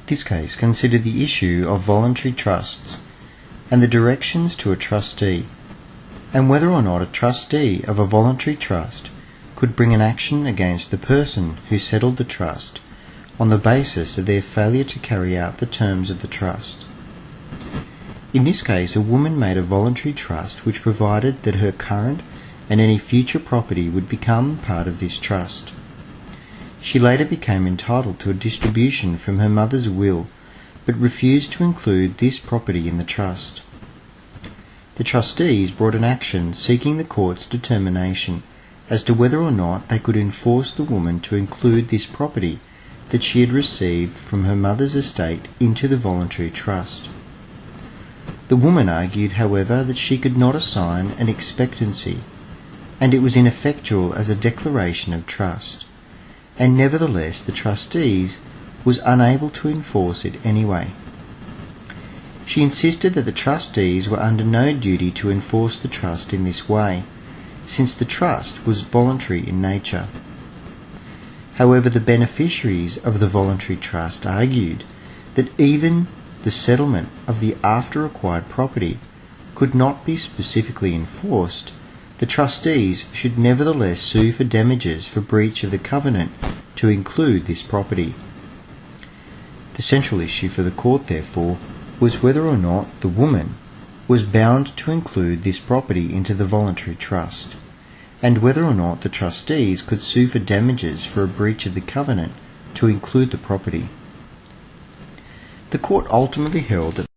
This case considered the issue of voluntary trusts and the directions to a trustee, and whether or not a trustee of a voluntary trust could bring an action against the person who settled the trust on the basis of their failure to carry out the terms of the trust. In this case, a woman made a voluntary trust which provided that her current and any future property would become part of this trust. She later became entitled to a distribution from her mother's will, but refused to include this property in the trust. The trustees brought an action seeking the court's determination as to whether or not they could enforce the woman to include this property that she had received from her mother's estate into the voluntary trust. The woman argued, however, that she could not assign an expectancy, and it was ineffectual as a declaration of trust, and nevertheless the trustees was unable to enforce it anyway. She insisted that the trustees were under no duty to enforce the trust in this way, since the trust was voluntary in nature. However, the beneficiaries of the voluntary trust argued that even the settlement of the after-acquired property could not be specifically enforced. The trustees should nevertheless sue for damages for breach of the covenant to include this property. The central issue for the court, therefore, was whether or not the woman was bound to include this property into the voluntary trust, and whether or not the trustees could sue for damages for a breach of the covenant to include the property. The court ultimately held that